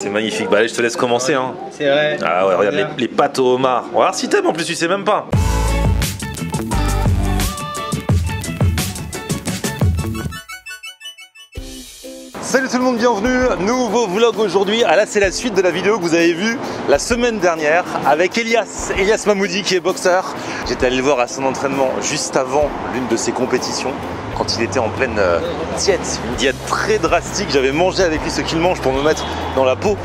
C'est magnifique. Bah allez, je te laisse commencer hein. C'est vrai. Ah ouais, regarde les pâtes au homard. On va voir si t'aimes en plus, tu sais même pas. Salut tout le monde, bienvenue, nouveau vlog aujourd'hui. Ah là c'est la suite de la vidéo que vous avez vue la semaine dernière avec Elias Mahmoudi qui est boxeur. J'étais allé le voir à son entraînement juste avant l'une de ses compétitions quand il était en pleine diète, une diète très drastique. J'avais mangé avec lui ce qu'il mange pour me mettre dans la peau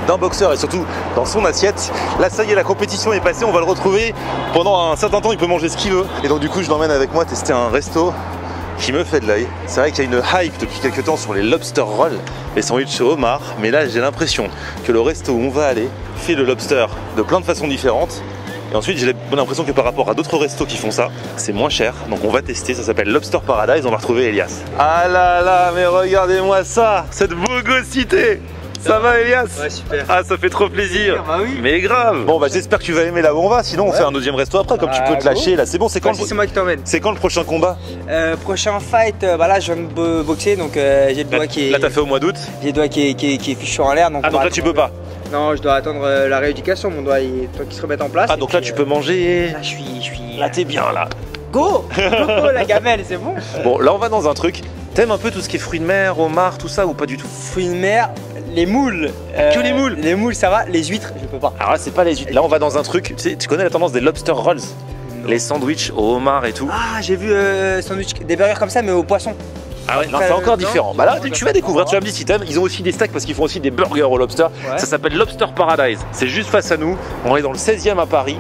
d'un boxeur et surtout dans son assiette. Là ça y est, la compétition est passée, on va le retrouver pendant un certain temps, il peut manger ce qu'il veut. Et donc du coup je l'emmène avec moi tester un resto qui me fait de l'œil. C'est vrai qu'il y a une hype depuis quelques temps sur les lobster rolls, les sandwichs au homard, mais là j'ai l'impression que le resto où on va aller fait le lobster de plein de façons différentes. Et ensuite j'ai l'impression que par rapport à d'autres restos qui font ça, c'est moins cher. Donc on va tester, ça s'appelle Lobster Paradise, on va retrouver Elias. Ah là là, mais regardez-moi ça, cette bogosité. Ça va Elias? Ouais, super. Ah, ça fait trop plaisir. Bah oui. Mais grave. Bon bah j'espère que tu vas aimer là où on va, sinon on fait un deuxième resto après, comme tu peux te lâcher là. C'est bon, c'est quand, c'est moi qui t'emmène. c'est quand le prochain combat? Prochain fight, bah là je viens de boxer donc j'ai le doigt qui est. Là t'as fait au mois d'août? J'ai le doigt qui est fichu en l'air donc. Ah donc là tu peux pas? Non, je dois attendre la rééducation, mon doigt il faut qu'il se remette en place. Ah donc là tu peux manger. Là je suis. Là t'es bien là. Go. Go la gamelle, c'est bon. Bon là on va dans un truc. T'aimes un peu tout ce qui est fruits de mer, homard, tout ça ou pas du tout? Fruits de mer, les moules. Que les moules? Les moules ça va, les huîtres je peux pas. Alors là c'est pas les huîtres. Là on va dans un truc, tu connais la tendance des lobster rolls? Non. Les sandwichs au homard et tout. Ah j'ai vu sandwich, des burgers comme ça mais au poisson. Ah ouais, non, c'est encore différent. Bah là, tu vas découvrir, tu vas me dire si t'aimes. Ils ont aussi des steaks parce qu'ils font aussi des burgers au lobster. Ouais. Ça s'appelle Lobster Paradise. C'est juste face à nous. On est dans le 16e à Paris.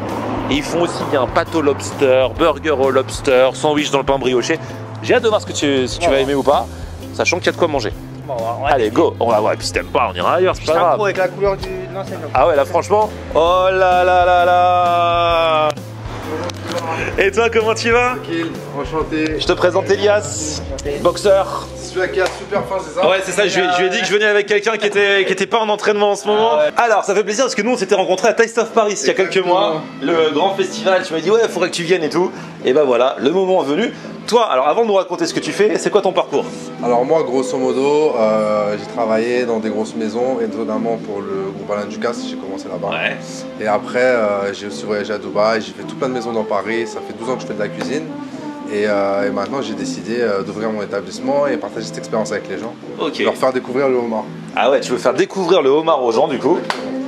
Et ils font aussi bien pâte au lobster, burger au lobster, sandwich dans le pain brioché. J'ai hâte de voir si tu vas aimer ou pas, sachant qu'il y a de quoi manger. Bon, allez, go, on va voir. Et puis si t'aimes pas, on ira ailleurs, c'est pas grave. Avec la couleur du. Non, c'est ah ouais, là, franchement. Oh là là là là. Et toi, comment tu vas? Tranquille, enchanté. Je te présente Elias, boxeur. Celui qui a super faim, c'est ça? Ouais, c'est ça, je lui ai dit que je venais avec quelqu'un qui était pas en entraînement en ce moment. Alors, ça fait plaisir parce que nous on s'était rencontrés à Taste of Paris il y a quelques mois, le grand festival. Tu m'as dit, ouais, il faudrait que tu viennes et tout. Et bah voilà, le moment est venu. Toi, alors avant de nous raconter ce que tu fais, c'est quoi ton parcours? Alors, moi, grosso modo, j'ai travaillé dans des grosses maisons, et notamment pour le groupe Alain Ducasse, j'ai commencé là-bas. Ouais. Et après, j'ai aussi voyagé à Dubaï, j'ai fait tout plein de maisons dans Paris, ça fait 12 ans que je fais de la cuisine. Et maintenant, j'ai décidé d'ouvrir mon établissement et partager cette expérience avec les gens. Ok. Leur faire découvrir le homard. Ah ouais, tu veux faire découvrir le homard aux gens du coup,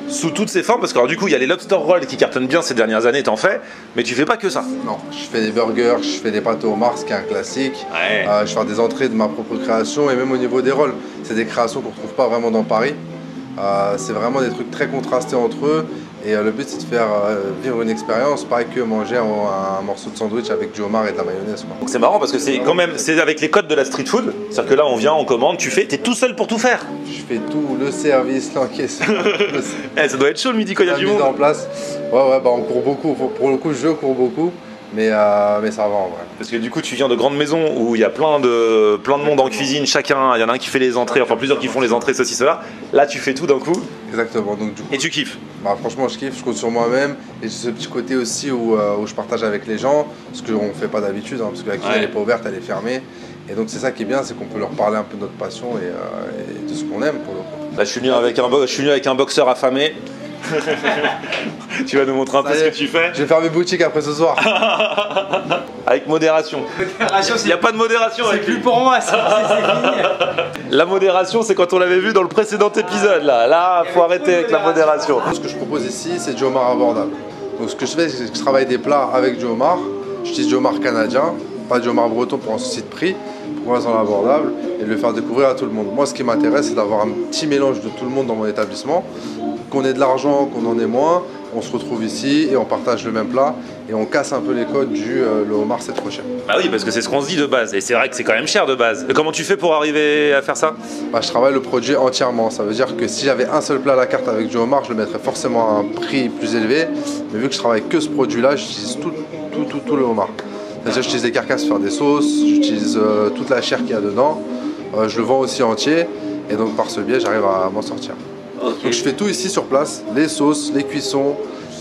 sous toutes ses formes, parce que alors, du coup il y a les lobster rolls qui cartonnent bien ces dernières années, t'en fais, mais tu fais pas que ça. Non, je fais des burgers, je fais des pâtes au homard, ce qui est un classique. Ouais. Je fais des entrées de ma propre création et même au niveau des rolls, c'est des créations qu'on ne retrouve pas vraiment dans Paris. C'est vraiment des trucs très contrastés entre eux. Et le but c'est de faire vivre une expérience, pas que manger un morceau de sandwich avec du homard et de la mayonnaise. Donc c'est marrant parce que c'est quand même, c'est avec les codes de la street food. C'est-à-dire que là on vient, on commande, tu fais, t'es tout seul pour tout faire. Je fais tout, le service, l'encaissement. Ça doit être chaud le midi quand il y a du monde. En place. Ouais, bah on court beaucoup, pour le coup je cours beaucoup. Mais ça va en vrai. Parce que du coup tu viens de grandes maisons où il y a plein de monde en cuisine, chacun, il y en a un qui fait les entrées, enfin plusieurs qui font les entrées, ceci, cela. Là tu fais tout d'un coup. Exactement. Donc, du coup, et tu kiffes? Bah, franchement je kiffe, je compte sur moi-même. Et j'ai ce petit côté aussi où je partage avec les gens, ce qu'on ne fait pas d'habitude, hein, parce que la cuisine elle n'est pas ouverte, elle est fermée. Et donc c'est ça qui est bien, c'est qu'on peut leur parler un peu de notre passion et de ce qu'on aime pour le coup. Là je suis venu avec un boxeur affamé. Tu vas nous montrer un peu ce que tu fais. Je vais faire mes boutiques après ce soir. Avec modération. Il n'y a pas de modération. C'est plus pour moi, c'est fini. La modération, c'est quand on l'avait vu dans le précédent épisode. Là, faut arrêter avec la modération. Ce que je propose ici, c'est du homard abordable. Donc ce que je fais, c'est que je travaille des plats avec du homard. J'utilise du homard canadien, pas du homard breton pour un souci de prix, pour rendre abordable et le faire découvrir à tout le monde. Moi, ce qui m'intéresse, c'est d'avoir un petit mélange de tout le monde dans mon établissement. Qu'on ait de l'argent, qu'on en ait moins, on se retrouve ici et on partage le même plat et on casse un peu les codes du le homard c'est trop cher. Bah oui, parce que c'est ce qu'on se dit de base et c'est vrai que c'est quand même cher de base. Et comment tu fais pour arriver à faire ça? Bah, je travaille le produit entièrement, ça veut dire que si j'avais un seul plat à la carte avec du homard, je le mettrais forcément à un prix plus élevé, mais vu que je travaille que ce produit là, j'utilise tout le homard. C'est-à-dire j'utilise des carcasses pour faire des sauces, j'utilise toute la chair qu'il y a dedans, je le vends aussi entier et donc par ce biais j'arrive à m'en sortir. Okay. Donc je fais tout ici sur place, les sauces, les cuissons.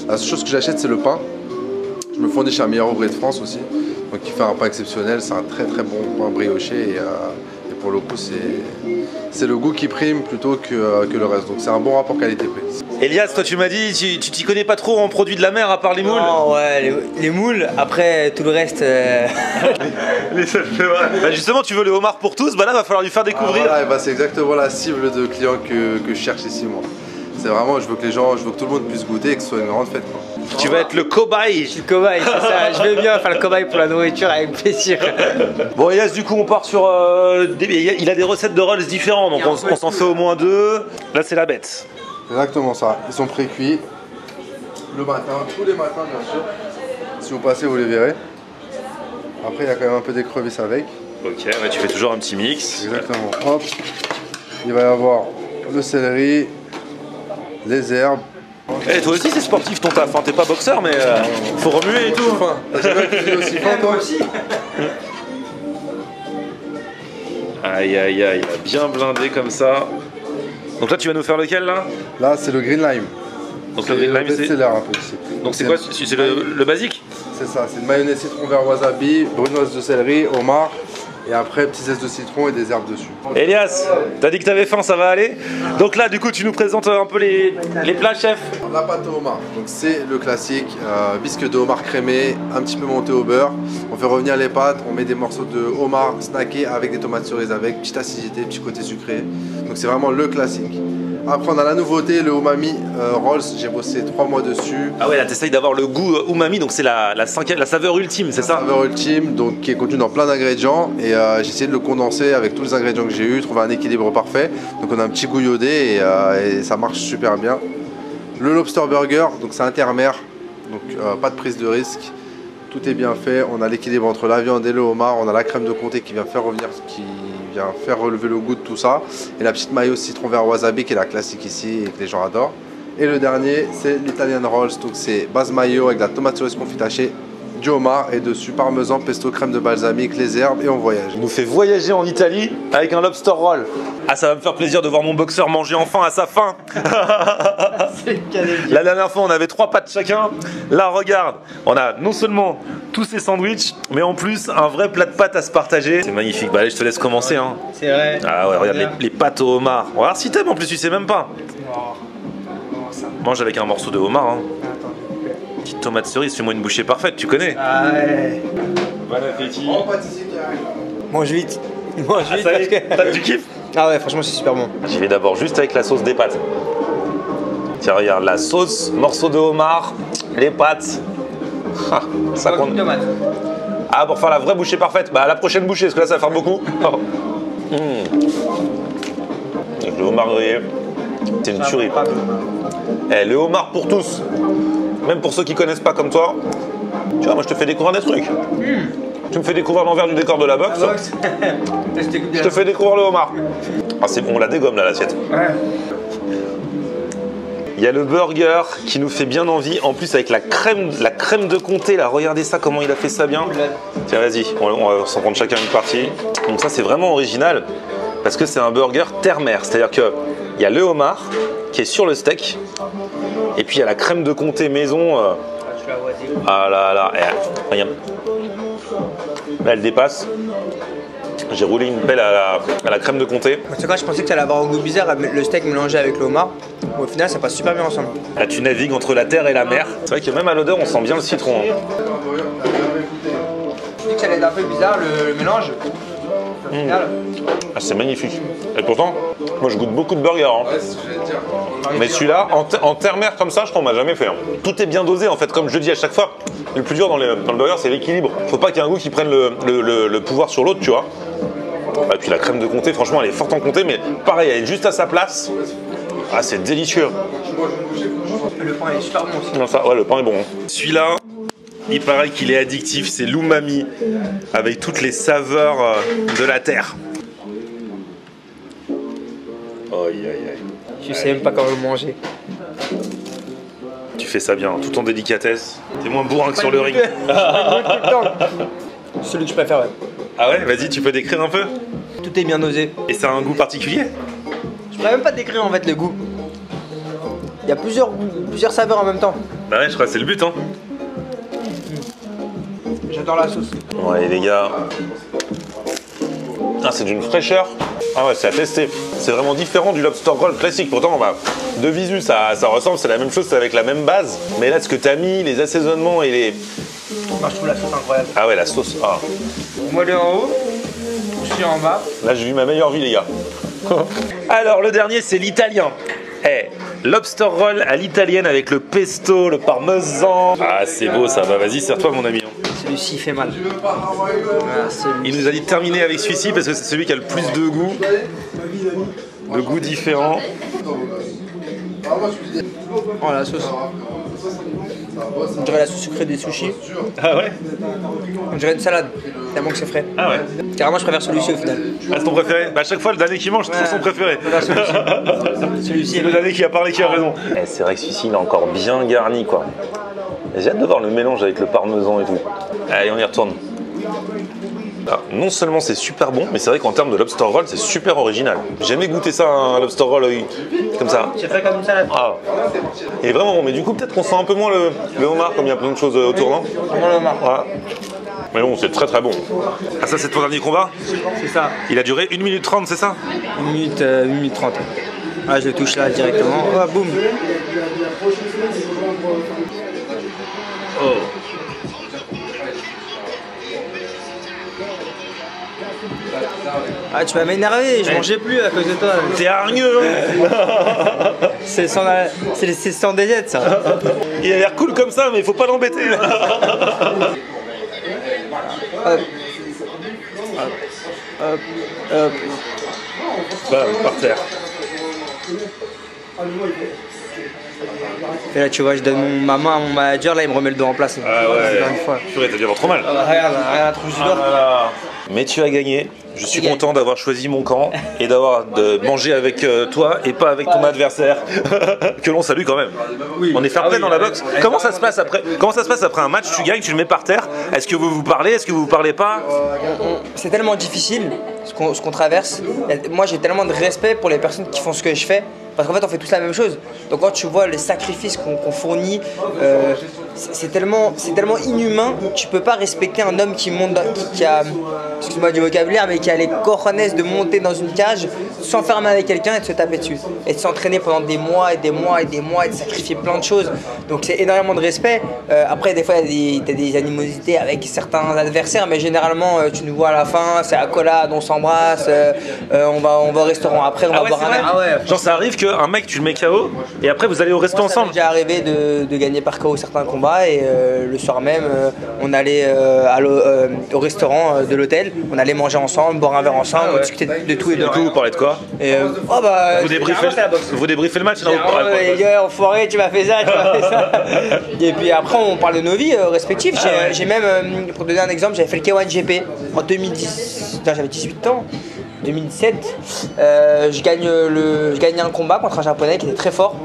La seule chose que j'achète c'est le pain. Je me fournis chez un meilleur ouvrier de France aussi. Donc il fait un pain exceptionnel, c'est un très bon pain brioché et Et pour le coup, c'est le goût qui prime plutôt que le reste. Donc c'est un bon rapport qualité-prix. Elias, toi tu m'as dit, tu t'y connais pas trop en produits de la mer à part les moules? Non, ouais, les moules, après tout le reste. Bah justement, tu veux le homard pour tous, bah là va falloir lui faire découvrir. Voilà, bah, c'est exactement la cible de clients que je cherche ici, moi. C'est vraiment, je veux que tout le monde puisse goûter et que ce soit une grande fête, quoi. Tu vas être le cobaye. Je suis le cobaye, c'est ça. Je vais bien faire le cobaye pour la nourriture avec plaisir. Bon, Elias, du coup, on part sur. Il a des recettes de rolls différents, donc on s'en fait au moins 2. Là, c'est la bête. Exactement ça. Ils sont pré-cuits le matin, tous les matins, bien sûr. Si vous passez, vous les verrez. Après, il y a quand même un peu d'écrevisse avec. Ok, ouais, tu fais toujours un petit mix. Exactement. Hop. Il va y avoir le céleri, les herbes. Eh, toi aussi, c'est sportif ton taf, hein. T'es pas boxeur, mais faut remuer et tout. Fin. J'ai pas cuisiné aussi fin, toi aussi. Aïe, aïe, aïe, bien blindé comme ça. Donc là, tu vas nous faire lequel là? Là, c'est le green lime. Donc le green lime, c'est. best-seller un peu ici. Donc c'est quoi? C'est le basique? C'est ça, c'est une mayonnaise citron vert wasabi, brunoise de céleri, homard, et après petits zestes de citron et des herbes dessus. Elias, t'as dit que t'avais faim, ça va aller? Donc là, du coup, tu nous présentes un peu les plats, chef. La pâte au homard, donc c'est le classique, bisque de homard crémé, un petit peu monté au beurre. On fait revenir les pâtes, on met des morceaux de homard snackés avec des tomates cerises avec, petite acidité, petit côté sucré. Donc c'est vraiment le classique. Après on a la nouveauté, le umami rolls, j'ai bossé 3 mois dessus. Ah ouais, là t'essayes d'avoir le goût umami, donc c'est la saveur ultime, c'est ça? La saveur ultime, donc qui est contenu dans plein d'ingrédients, et j'ai essayé de le condenser avec tous les ingrédients que j'ai eu, trouver un équilibre parfait. Donc on a un petit goût iodé et ça marche super bien. Le lobster burger, donc c'est intermère, donc pas de prise de risque. Tout est bien fait, on a l'équilibre entre la viande et le homard, on a la crème de comté qui vient faire revenir, qui vient faire relever le goût de tout ça, et la petite mayo citron vert wasabi qui est la classique ici et que les gens adorent. Et le dernier, c'est l'Italian Rolls, donc c'est base mayo avec de la tomate cerise confit hachée, du homard et dessus parmesan, pesto, crème de balsamique, les herbes et on voyage. Il nous fait voyager en Italie avec un lobster roll. Ah, ça va me faire plaisir de voir mon boxeur manger enfin à sa faim. La dernière fois, on avait 3 pâtes chacun. Là, regarde, on a non seulement tous ces sandwichs, mais en plus un vrai plat de pâtes à se partager. C'est magnifique. Bah allez, je te laisse commencer. Hein. C'est vrai. Ah ouais, regarde les pâtes au homard. On va voir si t'aimes, en plus tu sais même pas. Mange avec un morceau de homard. Hein. Petite tomate cerise, fais-moi une bouchée parfaite, tu connais. Ah ouais. Bon appétit. Mange vite. Mange vite parce que... Tu kiffes? Ah ouais, franchement, c'est super bon. J'y vais d'abord juste avec la sauce des pâtes. Tiens, regarde, la sauce, morceau de homard, les pâtes. Ah, ça compte. Ah, pour faire la vraie bouchée parfaite. Bah, la prochaine bouchée, parce que là, ça va faire beaucoup. Avec le homard grillé, c'est une tuerie. Eh, le homard pour tous. Même pour ceux qui connaissent pas comme toi. Tu vois, moi, je te fais découvrir des trucs. Tu me fais découvrir l'envers du décor de la boxe. Je te fais découvrir le homard. Ah, c'est bon, on la dégomme là, l'assiette. Ouais. Il y a le burger qui nous fait bien envie. En plus, avec la crème de comté, là, regardez ça, comment il a fait ça bien. Tiens, vas-y, on va s'en prendre chacun une partie. Donc, ça, c'est vraiment original parce que c'est un burger terre-mer. C'est-à-dire qu'il y a le homard qui est sur le steak et puis il y a la crème de comté maison. Ah là là, regarde. Là, elle dépasse. J'ai roulé une pelle à la crème de comté. C'est quoi, je pensais que ça allait avoir un goût bizarre, le steak mélangé avec le homard. Au final, ça passe super bien ensemble. Là, tu navigues entre la terre et la mer. C'est vrai que même à l'odeur, on sent bien le citron. Je dis que ça allait être un peu bizarre le mélange. Au final. Ah, c'est magnifique. Et pourtant, moi je goûte beaucoup de burgers. Hein. Ouais, c'est ce que je vais te dire. Mais celui-là, en terre-mer comme ça, je crois qu'on m'a jamais fait. Hein. Tout est bien dosé en fait, comme je dis à chaque fois. Le plus dur dans le burger, c'est l'équilibre. Faut pas qu'il y ait un goût qui prenne le pouvoir sur l'autre, tu vois. Et puis la crème de comté, franchement, elle est forte en comté, mais pareil, elle est juste à sa place. Ah, c'est délicieux. Le pain est super bon aussi. Non, ça, ouais, le pain est bon. Celui-là, il paraît qu'il est addictif, c'est l'umami, avec toutes les saveurs de la terre. Aïe, aïe, aïe. Je sais même pas comment le manger. Tu fais ça bien, tout en délicatesse. T'es moins bourrin que sur le ring. Celui que je préfère, ouais. Ah ouais, vas-y, tu peux décrire un peu? Tout est bien dosé. Et ça a un goût particulier? Je pourrais même pas décrire en fait le goût. Il y a plusieurs saveurs en même temps. Bah ouais, je crois que c'est le but, hein. J'adore la sauce. Ouais, les gars. Ah, c'est d'une fraîcheur. Ah ouais, c'est à tester. C'est vraiment différent du lobster roll classique. Pourtant, bah, de visu, ça ressemble, c'est la même chose, c'est avec la même base. Mais là, ce que t'as mis, les assaisonnements et les... Moi, je trouve la sauce incroyable. Ah ouais, la sauce. Ah. Moi, de en haut, je suis en bas. Là, j'ai vu ma meilleure vie, les gars. Alors, le dernier, c'est l'italien. Eh, lobster roll à l'italienne avec le pesto, le parmesan. Ah, c'est beau ça. Bah, vas-y, serre-toi, mon ami. Celui-ci fait mal. Voilà, Il nous a dit de terminer avec celui-ci parce que c'est celui qui a le plus de goût. De goûts différents. Oh, la sauce. On dirait la sauce sucrée des sushis. Ah ouais? On dirait une salade, tellement que c'est frais. Ah ouais? Carrément, je préfère celui-ci au final. Ah, c'est ton préféré? Bah, à chaque fois, le dernier qui mange, c'est son préféré. Celui-ci. C'est le dernier qui a parlé qui a raison. Eh, c'est vrai que celui-ci, il est encore bien garni, quoi. J'ai hâte de voir le mélange avec le parmesan et tout. Allez, on y retourne. Ah, non seulement c'est super bon, mais c'est vrai qu'en termes de lobster roll, c'est super original. J'ai jamais goûté ça, un lobster roll comme ça. C'est fait comme une salade. Ah, il est vraiment bon, mais du coup, peut-être qu'on sent un peu moins le homard, comme il y a plein de choses autour, non? Vraiment le homard. Voilà. Mais bon, c'est très très bon. Ah, ça, c'est ton dernier combat? C'est ça. Il a duré 1 minute 30, c'est ça? 1 minute 30. Ah, je le touche là directement. Oh, boum. Oh. Ah, tu vas m'énerver, je mangeais plus à cause de toi. T'es hargneux, hein? C'est sans DZ ça. Il a l'air cool comme ça, mais il faut pas l'embêter. Hop. Hop. Hop. Bam, par terre. Et là, tu vois, je donne ma main à mon manager, là, il me remet le dos en place. Ah ouais. Une fois. Purée, t'as dû avoir trop mal. Ah bah, regarde la trouche du doigt. Mais tu as gagné. Je suis J'ai content d'avoir choisi mon camp et d'avoir de manger avec toi et pas avec ton adversaire que l'on salue quand même. Oui. On est fair play dans la boxe. Comment ça se passe après? Comment ça se passe après un match? Tu gagnes, tu le mets par terre. Est-ce que vous vous parlez? Est-ce que vous vous parlez pas? C'est tellement difficile ce qu'on traverse. Moi, j'ai tellement de respect pour les personnes qui font ce que je fais. Parce qu'en fait, on fait tous la même chose. Donc, quand tu vois les sacrifices qu'on fournit, c'est tellement inhumain. Tu peux pas respecter un homme qui monte, qui a, excuse-moi du vocabulaire, mais qui a les cojones de monter dans une cage, s'enfermer avec quelqu'un et de se taper dessus. Et de s'entraîner pendant des mois et des mois et des mois et de sacrifier plein de choses. Donc, c'est énormément de respect. Après, des fois, t'as des animosités avec certains adversaires, mais généralement, tu nous vois à la fin, c'est accolade, on s'embrasse, on va au restaurant après, on va boire un verre. Ah ouais. Genre, ça arrive qu'un mec, tu le mets KO et après, vous allez au resto ensemble? Ça m'est déjà arrivé de gagner par KO certains combats et le soir même, on allait au restaurant de l'hôtel, on allait manger ensemble, boire un verre ensemble, on discutait de tout et de Du coup, rien. vous parlez de quoi? Et oh bah, Vous débriefez le match? Non, vous parlez pas. les gars, enfoiré, tu m'as fait ça, tu m'as fait ça. Et puis après, on parle de nos vies respectives. J'ai même, pour te donner un exemple, j'avais fait le K1 GP en 2010. Non, j'avais 18 ans. 2007, je gagne un combat contre un japonais qui était très fort.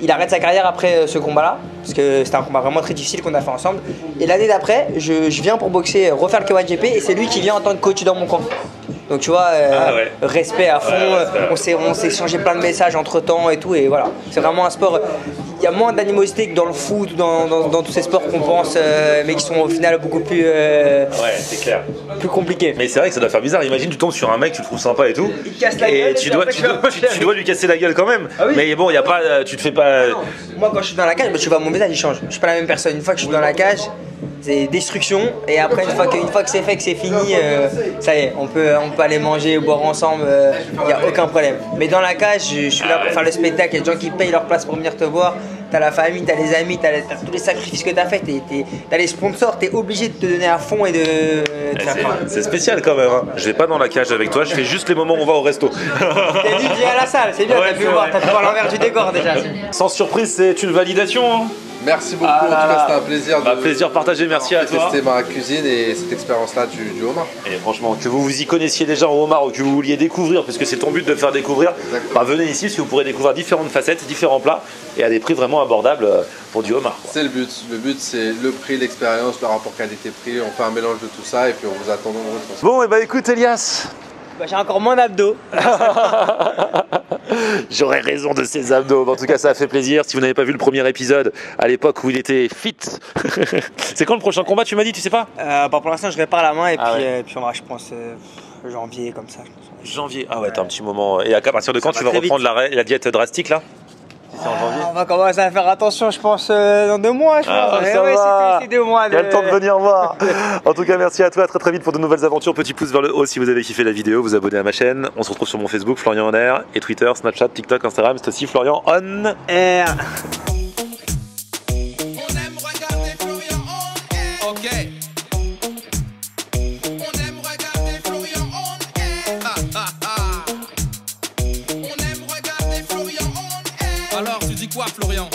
Il arrête sa carrière après ce combat-là, parce que c'était un combat vraiment très difficile qu'on a fait ensemble. Et l'année d'après, je viens pour boxer, refaire le K1 GP, et c'est lui qui vient en tant que coach dans mon camp. Donc tu vois, respect à fond, on s'est échangé plein de messages entre temps et tout, et voilà. C'est vraiment un sport, il y a moins d'animosité que dans le foot, dans tous ces sports qu'on pense, mais qui sont au final beaucoup plus, c'est clair. plus compliqués. Mais c'est vrai que ça doit faire bizarre. Imagine, tu tombes sur un mec, tu le trouves sympa et tout. Il te casse la et gueule, tu et dois, après, tu dois lui casser la gueule quand même. Ah oui. Mais bon, y a pas, tu te fais pas. Moi, quand je suis dans la cage, tu vois, mon visage il change. Je suis pas la même personne. Une fois que je suis dans la cage, c'est destruction. Et après, une fois que c'est fait, que c'est fini, ça y est, on peut aller manger, boire ensemble, il y a aucun problème. Mais dans la cage, je suis là pour faire le spectacle. Il y a des gens qui payent leur place pour venir te voir. T'as la famille, t'as les amis, t'as tous les sacrifices que t'as fait, t'as les sponsors, t'es obligé de te donner à fond et de faire plein. C'est spécial quand même. Hein. Je vais pas dans la cage avec toi, je fais juste les moments où on va au resto. T'es dit viens à la salle, c'est bien, Ouais, t'as pu voir l'envers du décor déjà. Sans surprise, c'est une validation. Hein. Merci beaucoup, en tout cas c'était un plaisir de plaisir partagé, merci à toi. tester ma cuisine et cette expérience-là du homard. Et franchement, que vous vous y connaissiez déjà en homard ou que vous vouliez découvrir, puisque c'est ton but de faire découvrir, bah, venez ici parce que vous pourrez découvrir différentes facettes, différents plats et à des prix vraiment abordables pour du homard. C'est le but. Le but c'est le prix, l'expérience, le rapport qualité-prix. On fait un mélange de tout ça et puis on vous attend nombreux. Bon, et bah écoute Elias. Bah, j'ai encore moins d'abdos. J'aurais raison de ses abdos. En tout cas, ça a fait plaisir. Si vous n'avez pas vu le premier épisode, à l'époque où il était fit. C'est quand le prochain combat, tu m'as dit, tu sais pas? Pour l'instant, je répare la main et Ah puis, ouais. puis on va, je pense, janvier, comme ça, je pense. Janvier. Ah ouais, t'as un petit moment. Et à partir de quand Ça tu va vas très reprendre la diète drastique là? C'est en janvier. On va commencer à faire attention, je pense, dans 2 mois, je pense. Ah, Eh ça ouais, va. c'est 2 mois. Il y a le temps de venir voir. En tout cas, merci à toi. À très très vite pour de nouvelles aventures. Petit pouce vers le haut si vous avez kiffé la vidéo. Vous abonnez à ma chaîne. On se retrouve sur mon Facebook, Florian On Air, et Twitter, Snapchat, TikTok, Instagram. C'est aussi Florian On Air. Alors tu dis quoi Florian?